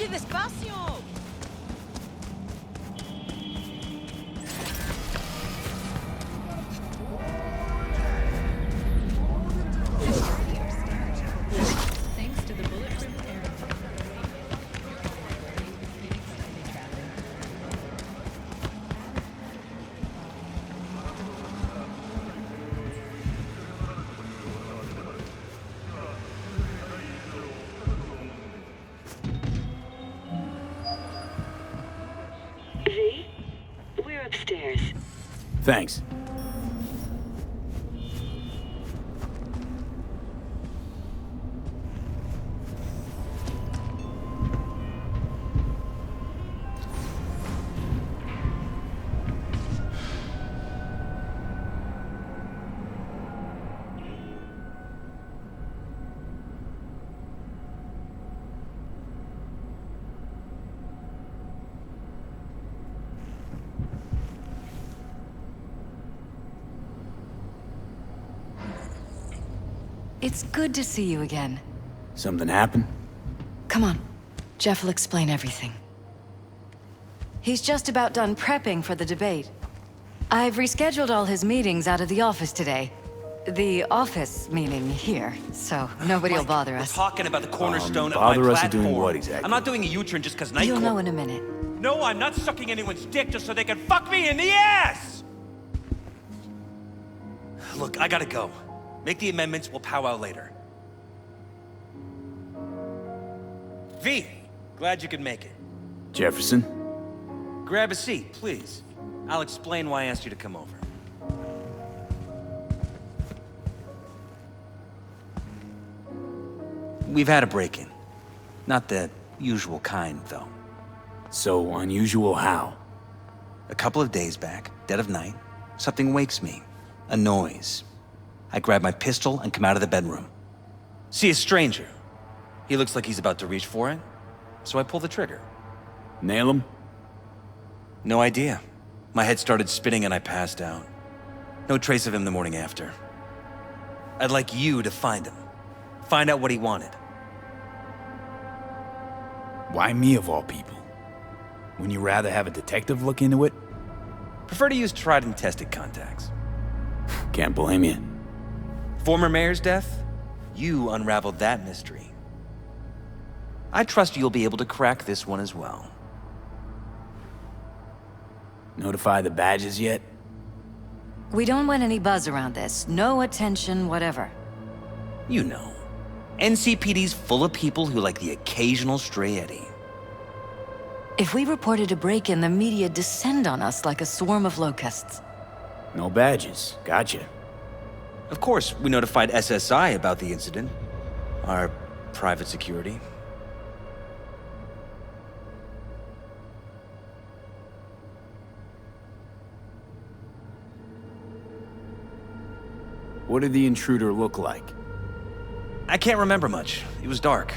despacio! Thanks to the bulletproof air. V, we're upstairs. Thanks. It's good to see you again. Something happened? Come on. Jeff will explain everything. He's just about done prepping for the debate. I've rescheduled all his meetings out of the office today. The office meaning here, so nobody will bother us. We're talking about the cornerstone of my platform. Bother us doing what exactly? I'm not doing a U-turn just because Night You'll Court... know in a minute. No, I'm not sucking anyone's dick just so they can fuck me in the ass! Look, I gotta go. Make the amendments, we'll powwow later. V, glad you could make it. Jefferson? Grab a seat, please. I'll explain why I asked you to come over. We've had a break-in. Not the usual kind, though. So unusual how? A couple of days back, dead of night, something wakes me. A noise. I grab my pistol and come out of the bedroom. See a stranger. He looks like he's about to reach for it, so I pull the trigger. Nail him? No idea. My head started spinning and I passed out. No trace of him the morning after. I'd like you to find him. Find out what he wanted. Why me of all people? Wouldn't you rather have a detective look into it? Prefer to use tried and tested contacts. Can't blame you. Former mayor's death? You unraveled that mystery. I trust you'll be able to crack this one as well. Notify the badges yet? We don't want any buzz around this. No attention, whatever. You know. NCPD's full of people who like the occasional stray eddy. If we reported a break-in, the media descend on us like a swarm of locusts. No badges. Gotcha. Of course, we notified SSI about the incident. Our private security. What did the intruder look like? I can't remember much. It was dark.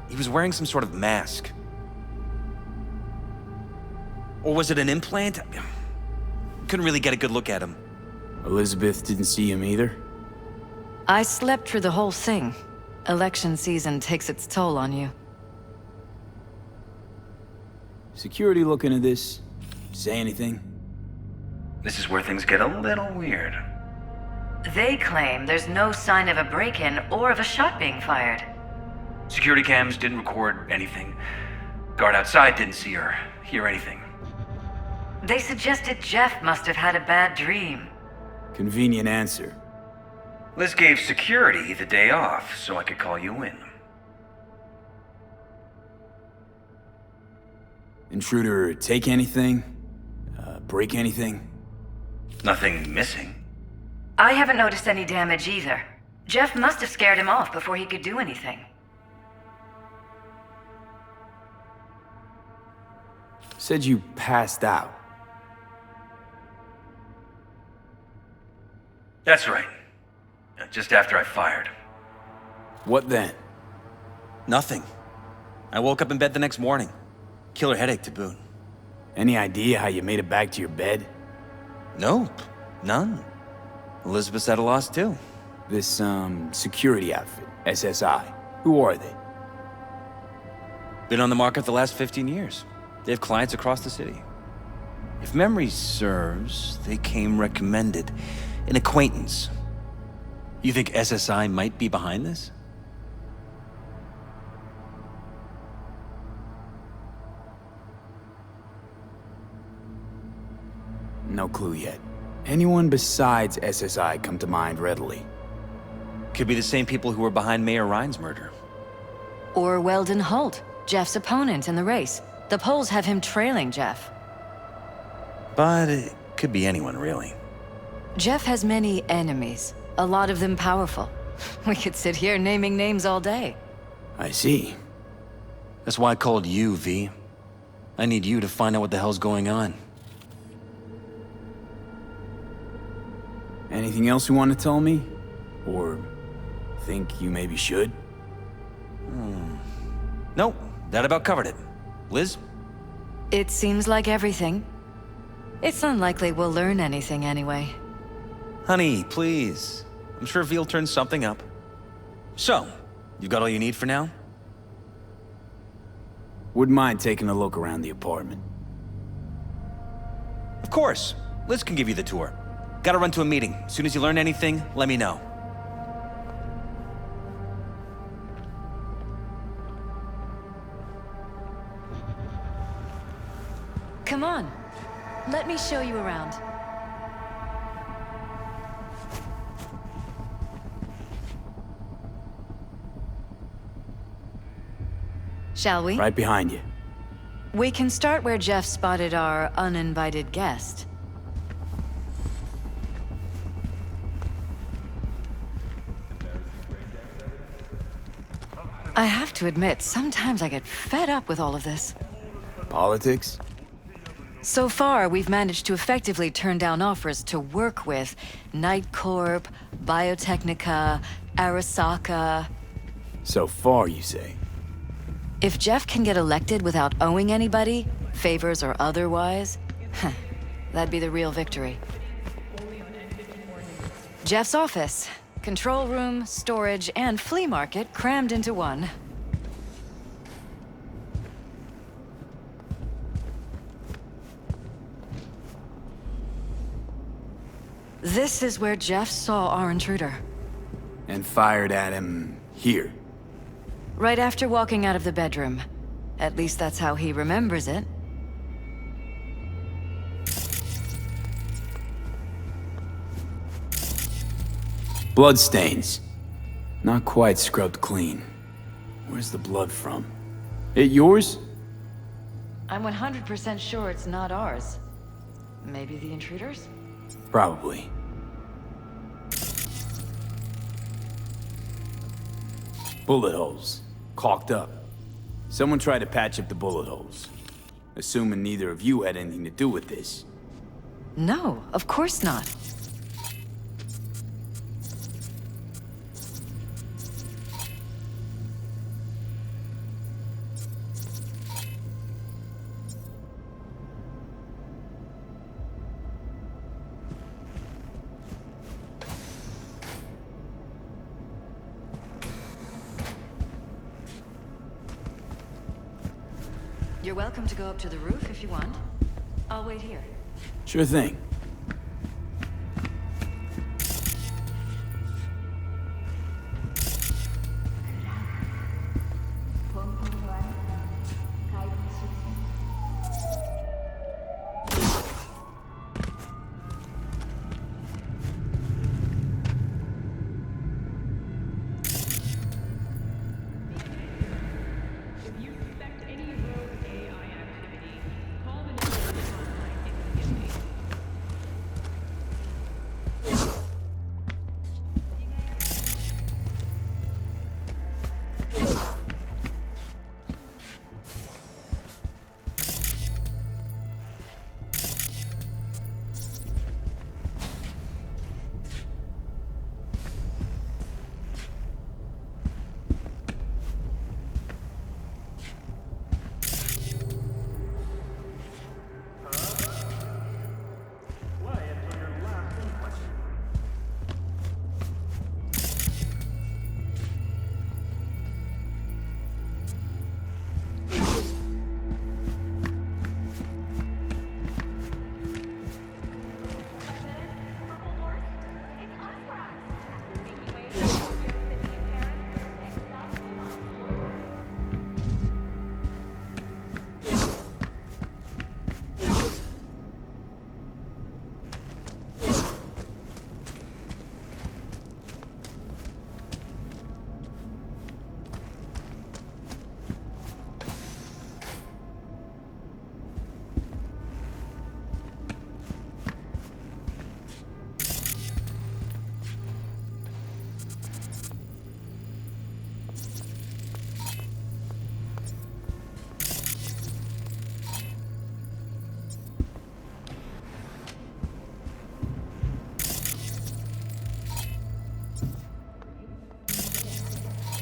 He was wearing some sort of mask. Or was it an implant? Couldn't really get a good look at him. Elizabeth didn't see him either? I slept through the whole thing. Election season takes its toll on you. Security looking at this? Say anything? This is where things get a little weird. They claim there's no sign of a break-in or of a shot being fired. Security cams didn't record anything. Guard outside didn't see or hear anything. They suggested Jeff must have had a bad dream. Convenient answer. Liz gave security the day off so I could call you in. Intruder take anything? Break anything? Nothing missing. I haven't noticed any damage either. Jeff must have scared him off before he could do anything. Said you passed out. That's right. Just after I fired. What then? Nothing. I woke up in bed the next morning. Killer headache to boot. Any idea how you made it back to your bed? Nope. None. Elizabeth's at a loss too. This, security outfit, SSI. Who are they? Been on the market the last 15 years. They have clients across the city. If memory serves, they came recommended. An acquaintance. You think SSI might be behind this? No clue yet. Anyone besides SSI come to mind readily? Could be the same people who were behind Mayor Ryan's murder. Or Weldon Holt, Jeff's opponent in the race. The polls have him trailing Jeff. But it could be anyone, really. Jeff has many enemies, a lot of them powerful. We could sit here naming names all day. I see. That's why I called you, V. I need you to find out what the hell's going on. Anything else you want to tell me? Or think you maybe should? Nope, that about covered it. Liz? It seems like everything. It's unlikely we'll learn anything anyway. Honey, please. I'm sure V'll turn something up. So, you got all you need for now? Wouldn't mind taking a look around the apartment. Of course. Liz can give you the tour. Gotta run to a meeting. As soon as you learn anything, let me know. Come on. Let me show you around. Shall we? Right behind you. We can start where Jeff spotted our uninvited guest. I have to admit, sometimes I get fed up with all of this. Politics? So far, we've managed to effectively turn down offers to work with Night Corp, Biotechnica, Arasaka. So far, you say? If Jeff can get elected without owing anybody, favors or otherwise, that'd be the real victory. Jeff's office. Control room, storage, and flea market crammed into one. This is where Jeff saw our intruder. And fired at him here. Right after walking out of the bedroom. At least that's how he remembers it. Bloodstains. Not quite scrubbed clean. Where's the blood from? It yours? I'm 100% sure it's not ours. Maybe the intruder's? Probably. Bullet holes. Caulked up. Someone tried to patch up the bullet holes. Assuming neither of you had anything to do with this. No, of course not. You're welcome to go up to the roof if you want. I'll wait here. Sure thing.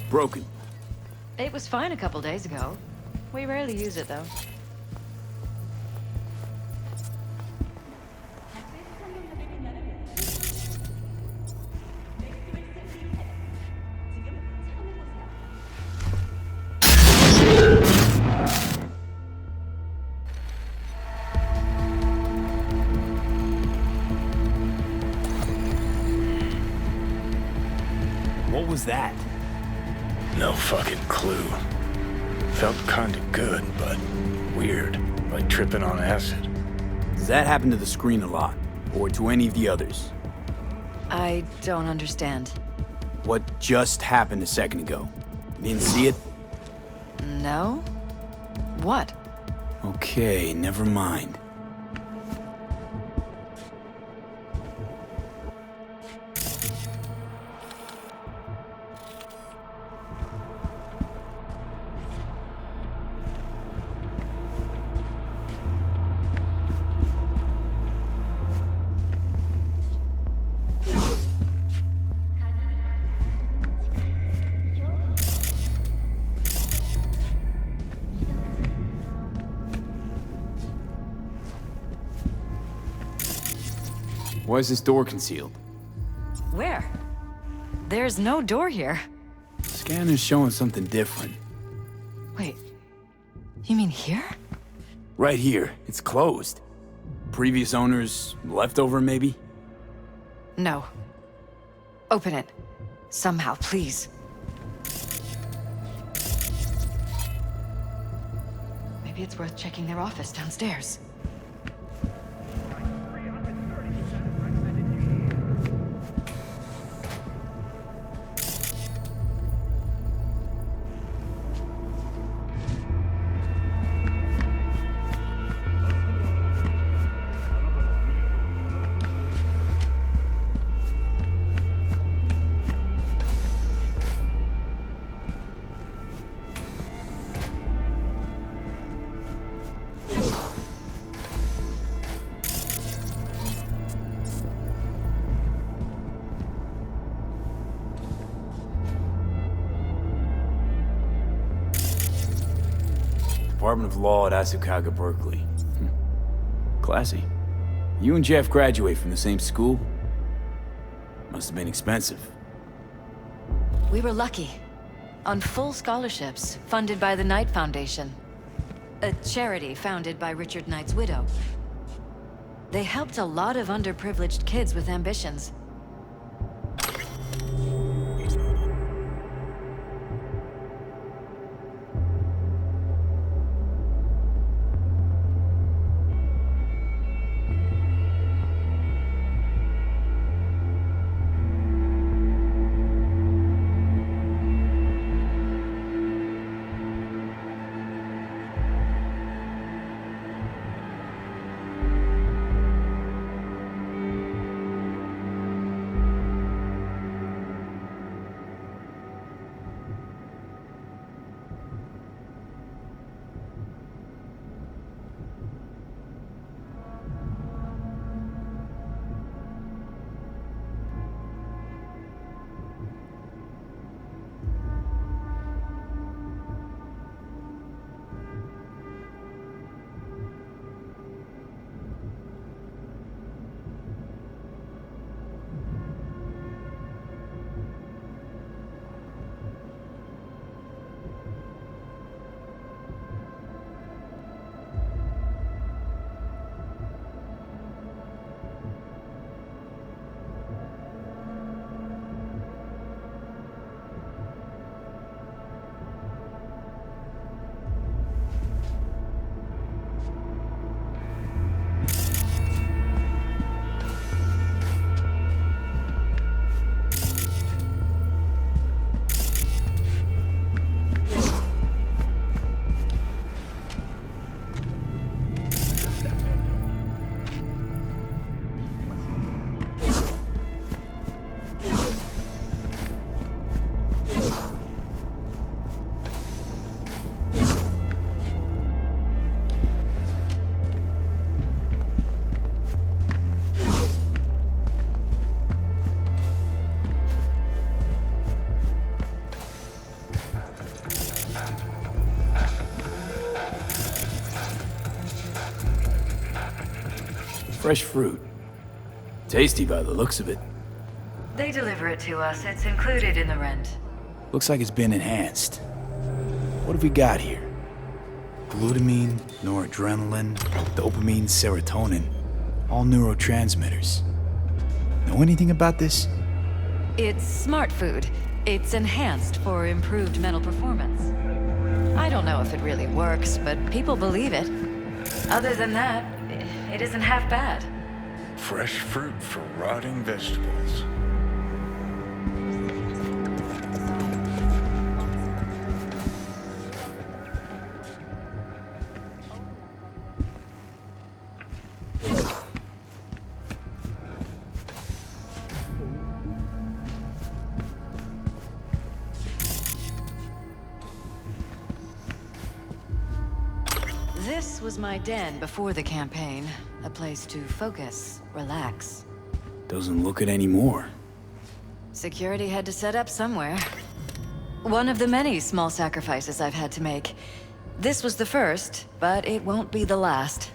Broken. It was fine a couple days ago. We rarely use it, though. What was that? No fucking clue. Felt kinda good, but weird. Like tripping on acid. Does that happen to the screen a lot? Or to any of the others? I don't understand. What just happened a second ago? You didn't see it? No? What? Okay, never mind. Why is this door concealed? Where? There's no door here. Scanner's showing something different. Wait. You mean here? Right here, it's closed. Previous owners, leftover maybe? No. Open it. Somehow, please. Maybe it's worth checking their office downstairs. Department of Law at Asukaga, Berkeley. Classy. You and Jeff graduate from the same school? Must have been expensive. We were lucky. On full scholarships, funded by the Knight Foundation. A charity founded by Richard Knight's widow. They helped a lot of underprivileged kids with ambitions. Fresh fruit. Tasty by the looks of it. They deliver it to us. It's included in the rent. Looks like it's been enhanced. What have we got here? Glutamine, noradrenaline, dopamine, serotonin. All neurotransmitters. Know anything about this? It's smart food. It's enhanced for improved mental performance. I don't know if it really works, but people believe it. Other than that, it isn't half bad. Fresh fruit for rotting vegetables. This was my den before the campaign. A place to focus, relax. Doesn't look it anymore. Security had to set up somewhere. One of the many small sacrifices I've had to make. This was the first, but it won't be the last.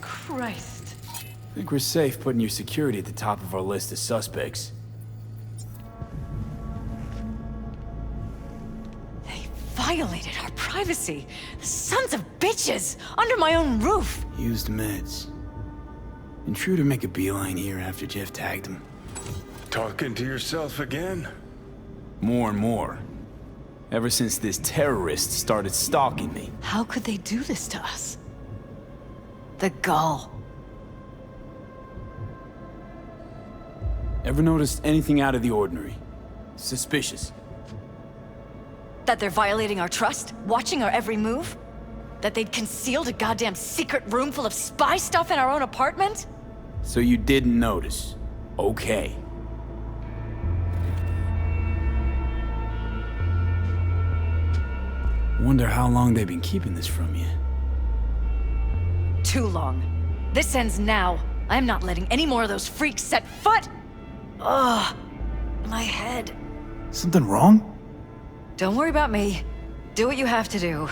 Christ. Think we're safe putting your security at the top of our list of suspects. They violated our privacy. The sons of bitches! Under my own roof! Used meds. Intruder make a beeline here after Jeff tagged him. Talking to yourself again? More and more. Ever since this terrorist started stalking me. How could they do this to us? The gall. Ever noticed anything out of the ordinary? Suspicious? That they're violating our trust? Watching our every move? That they'd concealed a goddamn secret room full of spy stuff in our own apartment? So you didn't notice. Okay. Wonder how long they've been keeping this from you. Too long. This ends now. I'm not letting any more of those freaks set foot! Ugh. My head. Something wrong? Don't worry about me. Do what you have to do.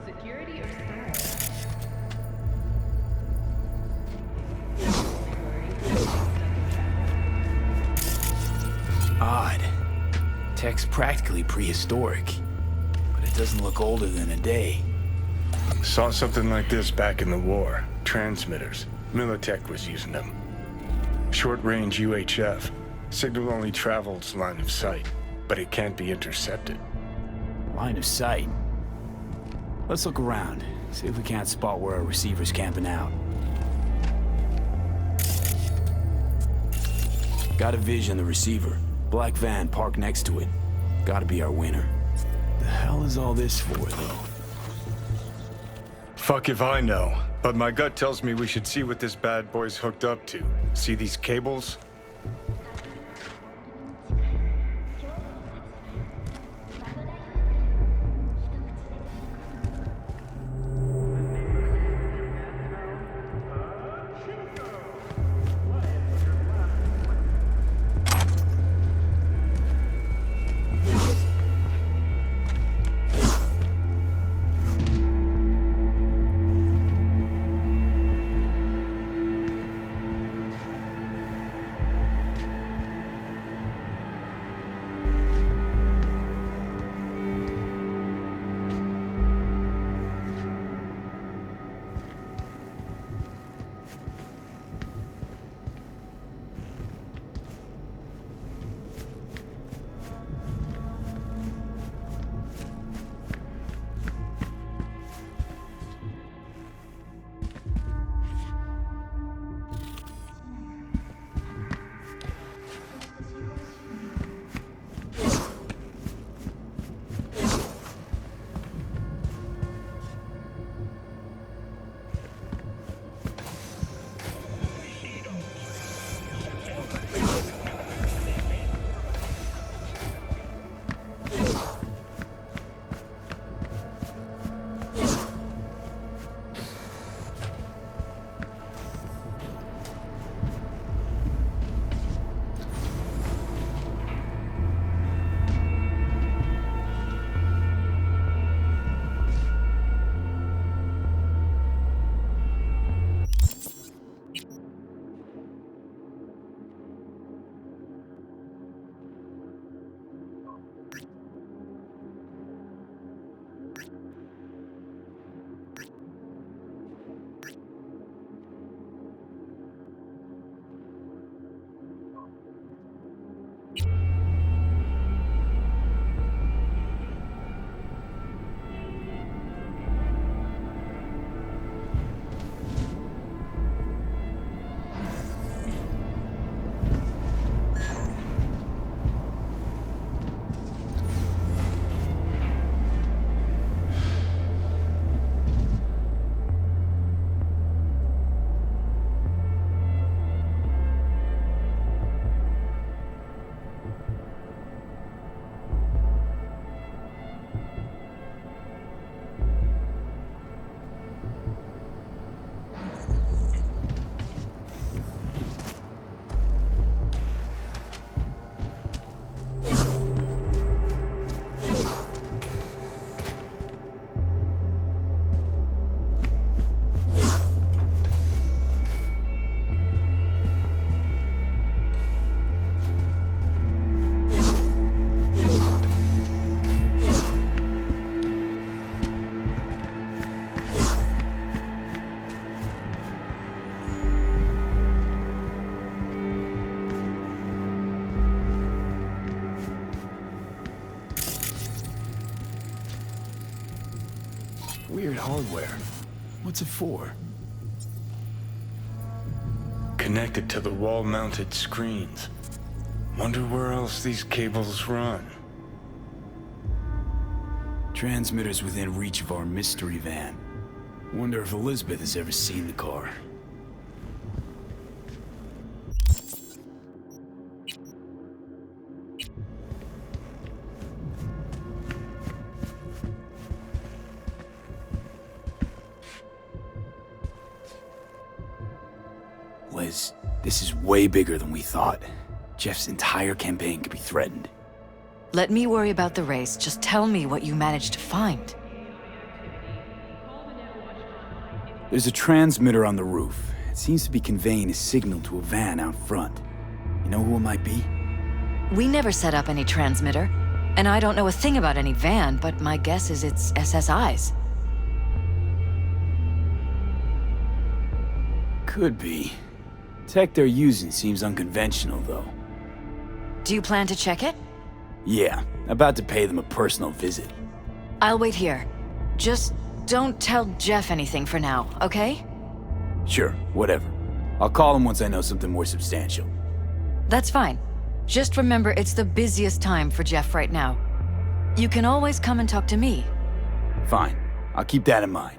Security or style? Odd. Tech's practically prehistoric, but it doesn't look older than a day. Saw something like this back in the war. Transmitters. Militech was using them. Short-range UHF. Signal only travels line of sight, but it can't be intercepted. Line of sight. Let's look around, see if we can't spot where our receiver's camping out. Got a vision, the receiver. Black van parked next to it. Gotta be our winner. The hell is all this for, though? Fuck if I know, but my gut tells me we should see what this bad boy's hooked up to. See these cables? weird hardware. What's it for? Connected to the wall-mounted screens. Wonder where else these cables run. Transmitters within reach of our mystery van. Wonder if Elizabeth has ever seen the car. Liz, this is way bigger than we thought. Jeff's entire campaign could be threatened. Let me worry about the race. Just tell me what you managed to find. There's a transmitter on the roof. It seems to be conveying a signal to a van out front. You know who it might be? We never set up any transmitter, and I don't know a thing about any van, but my guess is it's SSI's. Could be. Tech they're using seems unconventional, though. Do you plan to check it? Yeah, about to pay them a personal visit. I'll wait here. Just don't tell Jeff anything for now, okay? Sure, whatever. I'll call him once I know something more substantial. That's fine. Just remember it's the busiest time for Jeff right now. You can always come and talk to me. Fine. I'll keep that in mind.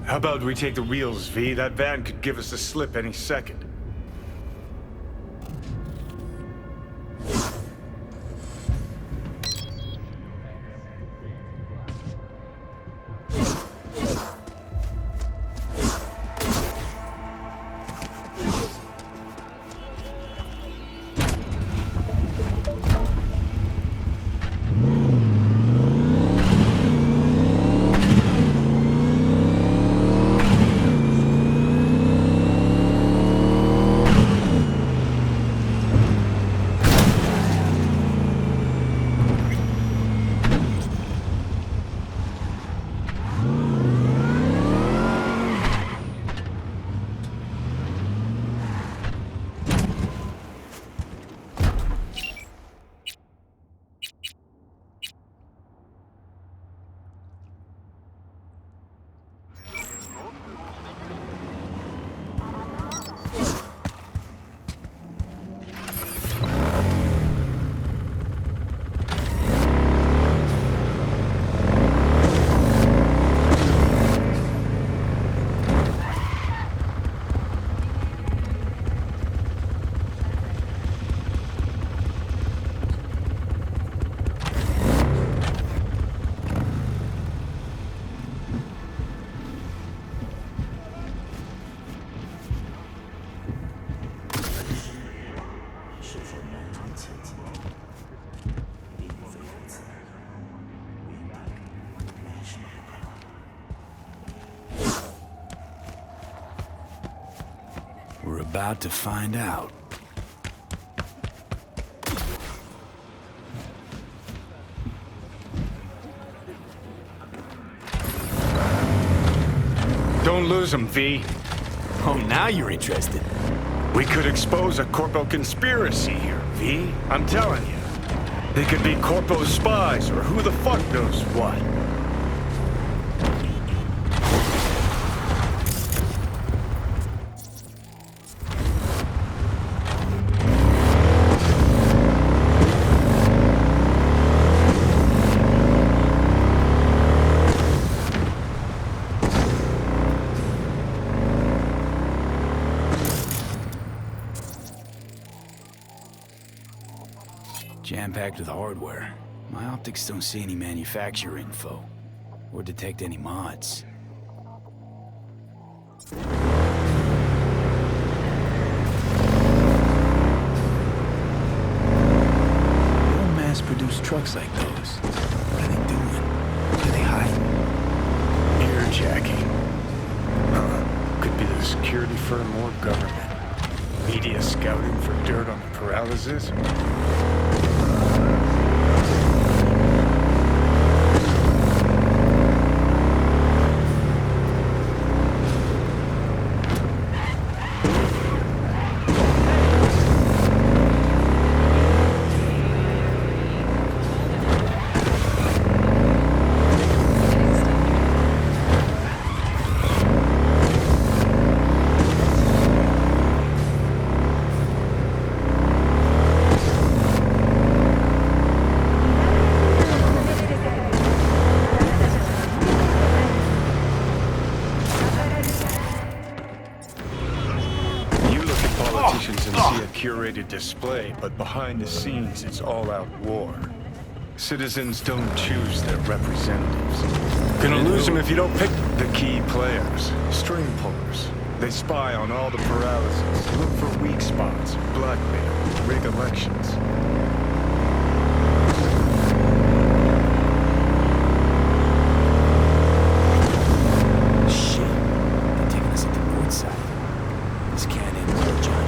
How about we take the wheels, V? That van could give us a slip any second. We're about to find out. Don't lose them, V. Oh, now you're interested. We could expose a Corpo conspiracy here, V. I'm telling you. They could be Corpo spies or who the fuck knows what. Jam-packed with hardware. My optics don't see any manufacturer info. Or detect any mods. They don't mass-produce trucks like those. What are they doing? Where are they hiding? Earjacking. Huh. Could be the security firm or government. Media scouting for dirt on the paralysis? Politicians and see a curated display, but behind the scenes it's all-out war. Citizens don't choose their representatives. Gonna lose them if you don't pick the key players, string pullers. They spy on all the paralysis, look for weak spots, blackmail, rig elections. Shit. They're taking us up the north side. This can't end well, Johnny.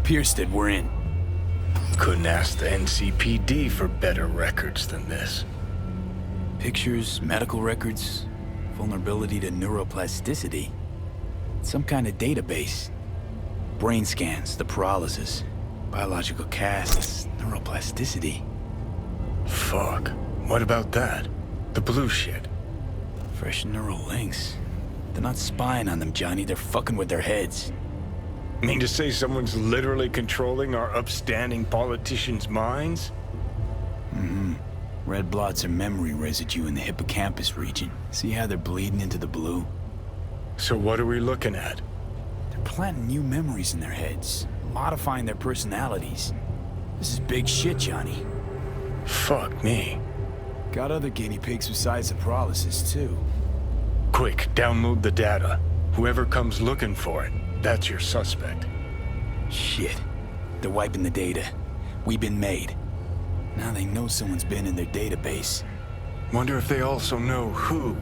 Piersted, we're in. Couldn't ask the NCPD for better records than this. Pictures, medical records, vulnerability to neuroplasticity. Some kind of database. Brain scans, the paralysis, biological casts, neuroplasticity. Fuck. What about that? The blue shit. Fresh neural links. They're not spying on them, Johnny. They're fucking with their heads. Mean to say someone's literally controlling our upstanding politicians' minds? Red blots are memory residue in the hippocampus region. See how they're bleeding into the blue? So what are we looking at? They're planting new memories in their heads, modifying their personalities. This is big shit, Johnny. Fuck me. Got other guinea pigs besides the paralysis, too. Quick, download the data. Whoever comes looking for it, that's your suspect. Shit. They're wiping the data. We've been made. Now they know someone's been in their database. Wonder if they also know who.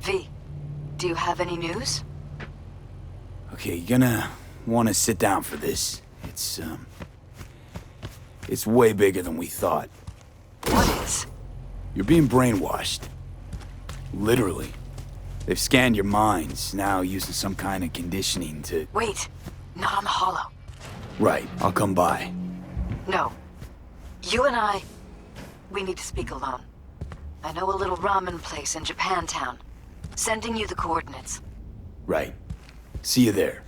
V, do you have any news? Okay, you're gonna want to sit down for this. It's way bigger than we thought. What is? You're being brainwashed. Literally. They've scanned your minds, now using some kind of conditioning to... Wait, not on the Hollow. Right, I'll come by. No. You and we need to speak alone. I know a little ramen place in Japantown. Sending you the coordinates. Right. See you there.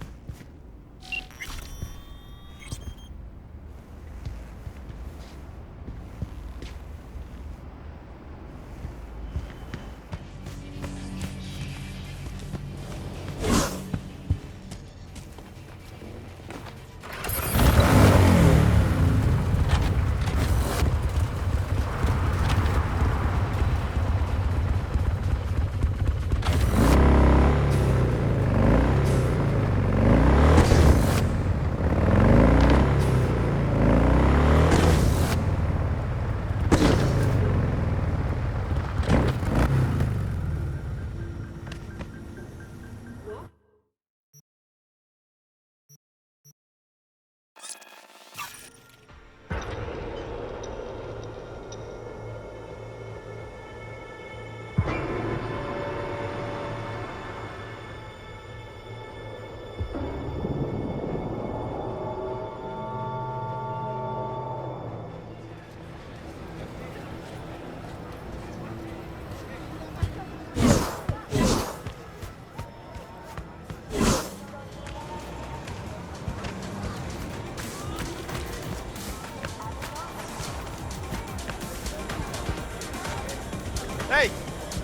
Hey!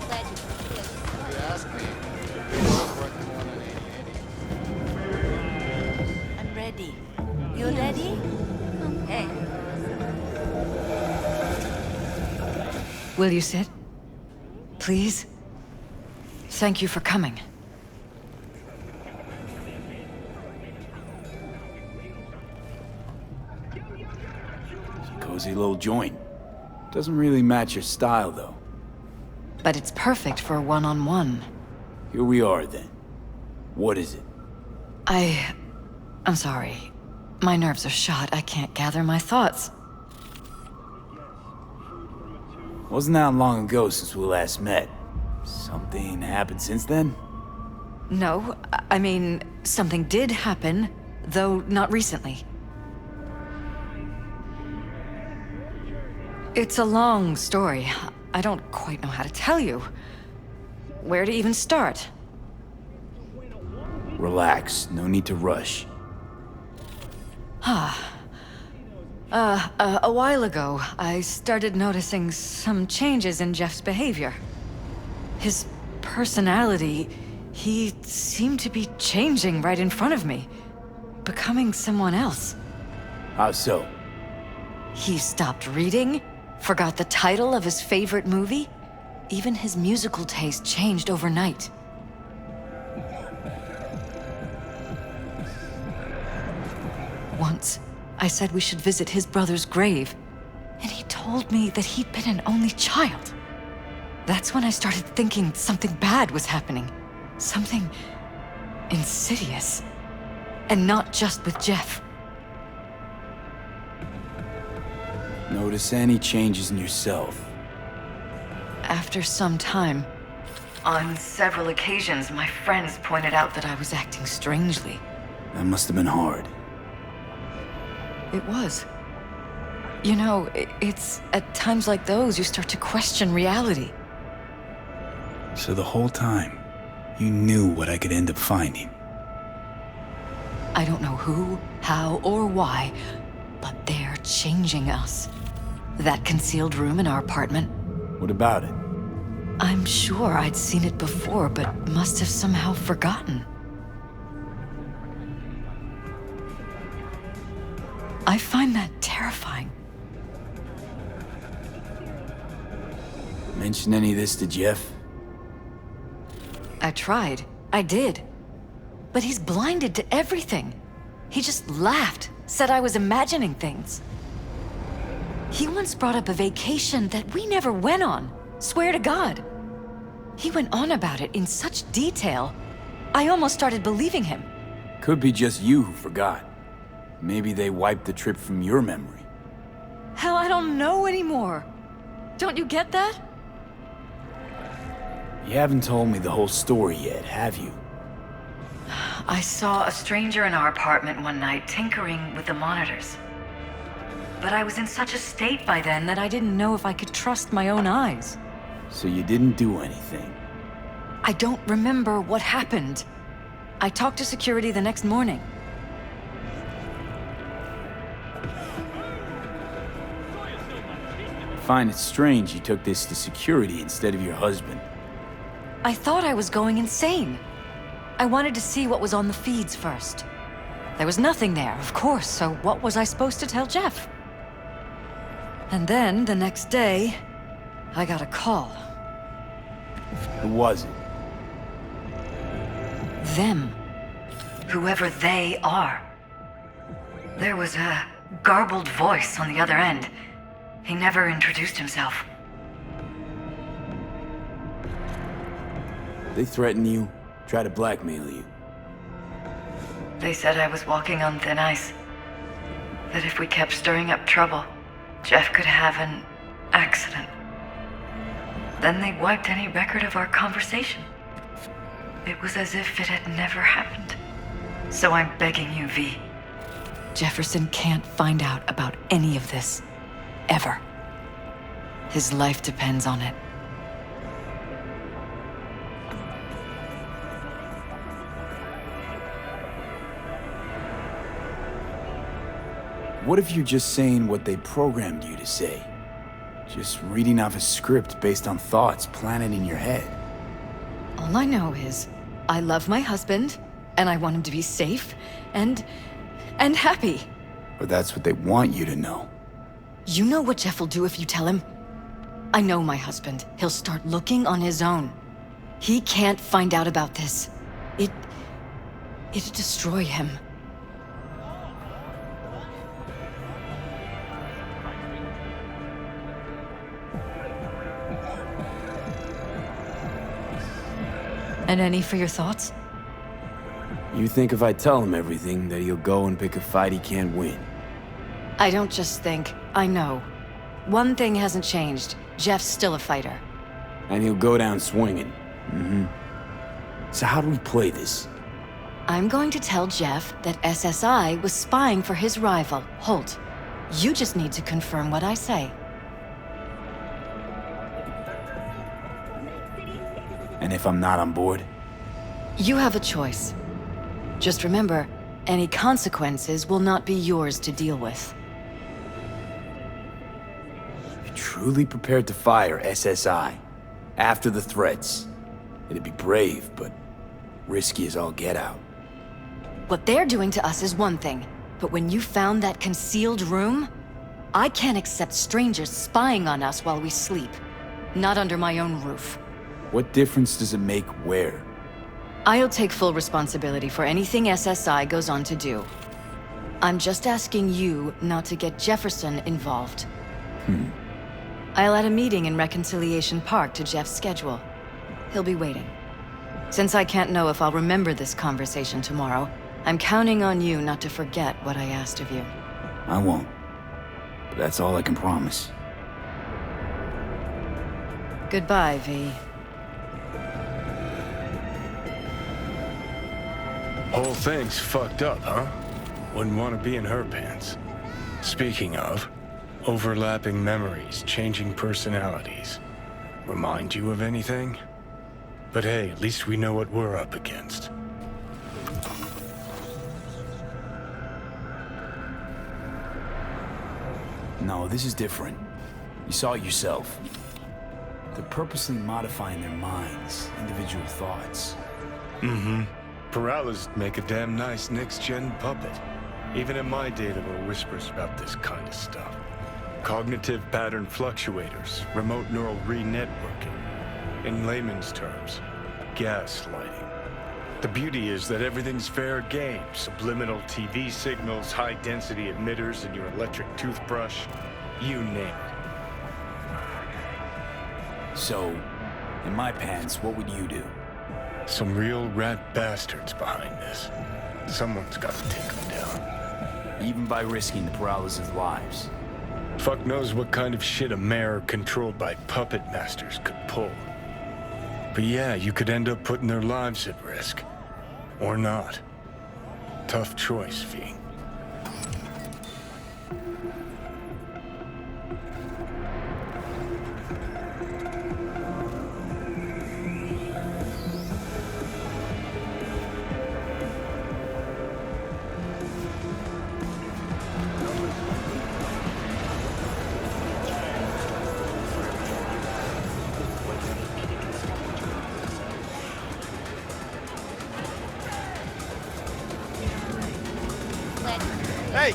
Glad you could hear. If you ask me, it's worth more than 80/80. I'm ready. You ready? Hey. Will you sit? Please? Thank you for coming. Cozy little joint. Doesn't really match your style, though. But it's perfect for a one-on-one. Here we are, then. What is it? I'm sorry. My nerves are shot. I can't gather my thoughts. Wasn't that long ago since we last met. Something happened since then? No, I mean, something did happen, though not recently. It's a long story. I don't quite know how to tell you. Where to even start? Relax, no need to rush. A while ago, I started noticing some changes in Jeff's behavior. His personality, he seemed to be changing right in front of me, becoming someone else. How so? He stopped reading, forgot the title of his favorite movie. Even his musical taste changed overnight. Once, I said we should visit his brother's grave, and he told me that he'd been an only child. That's when I started thinking something bad was happening. Something insidious. And not just with Jeff. Notice any changes in yourself? After some time, on several occasions, my friends pointed out that I was acting strangely. That must have been hard. It was. You know, it's at times like those you start to question reality. So the whole time, you knew what I could end up finding. I don't know who, how, or why, but they're changing us. That concealed room in our apartment. What about it? I'm sure I'd seen it before, but must have somehow forgotten. I find that terrifying. Mention any of this to Jeff? I tried. I did. But he's blinded to everything. He just laughed, said I was imagining things. He once brought up a vacation that we never went on. Swear to God. He went on about it in such detail, I almost started believing him. Could be just you who forgot. Maybe they wiped the trip from your memory. Hell, I don't know anymore. Don't you get that? You haven't told me the whole story yet, have you? I saw a stranger in our apartment one night tinkering with the monitors. But I was in such a state by then that I didn't know if I could trust my own eyes. So you didn't do anything? I don't remember what happened. I talked to security the next morning. I find it strange you took this to security instead of your husband. I thought I was going insane. I wanted to see what was on the feeds first. There was nothing there, of course, so what was I supposed to tell Jeff? And then, the next day, I got a call. Who was it? Them. Whoever they are. There was a garbled voice on the other end. He never introduced himself. They threaten you, try to blackmail you. They said I was walking on thin ice. That if we kept stirring up trouble, Jeff could have an accident. Then they wiped any record of our conversation. It was as if it had never happened. So I'm begging you, V. Jefferson can't find out about any of this. Ever. His life depends on it. What if you're just saying what they programmed you to say? Just reading off a script based on thoughts planted in your head. All I know is, I love my husband, and I want him to be safe, and happy. Or that's what they want you to know. You know what Jeff will do if you tell him? I know my husband. He'll start looking on his own. He can't find out about this. It'd destroy him. And any for your thoughts? You think if I tell him everything, that he'll go and pick a fight he can't win? I don't just think, I know. One thing hasn't changed. Jeff's still a fighter. And he'll go down swinging. So how do we play this? I'm going to tell Jeff that SSI was spying for his rival, Holt. You just need to confirm what I say. And if I'm not on board? You have a choice. Just remember, any consequences will not be yours to deal with. You're truly prepared to fire SSI after the threats. It'd be brave, but risky as all get out. What they're doing to us is one thing, but when you found that concealed room, I can't accept strangers spying on us while we sleep. Not under my own roof. What difference does it make where? I'll take full responsibility for anything SSI goes on to do. I'm just asking you not to get Jefferson involved. I'll add a meeting in Reconciliation Park to Jeff's schedule. He'll be waiting. Since I can't know if I'll remember this conversation tomorrow, I'm counting on you not to forget what I asked of you. I won't. But that's all I can promise. Goodbye, V. Whole thing's fucked up, huh? Wouldn't want to be in her pants. Speaking of, overlapping memories, changing personalities. Remind you of anything? But hey, at least we know what we're up against. No, this is different. You saw it yourself. They're purposely modifying their minds, individual thoughts. Peralez make a damn nice next-gen puppet. Even in my day, there were whispers about this kind of stuff. Cognitive pattern fluctuators, remote neural re-networking. In layman's terms, gaslighting. The beauty is that everything's fair game. Subliminal TV signals, high-density emitters in your electric toothbrush. You name it. So, in my pants, what would you do? Some real rat bastards behind this. Someone's got to take them down. Even by risking the Peralez's lives. Fuck knows what kind of shit a mayor controlled by puppet masters could pull. But yeah, you could end up putting their lives at risk. Or not. Tough choice, V. Hey,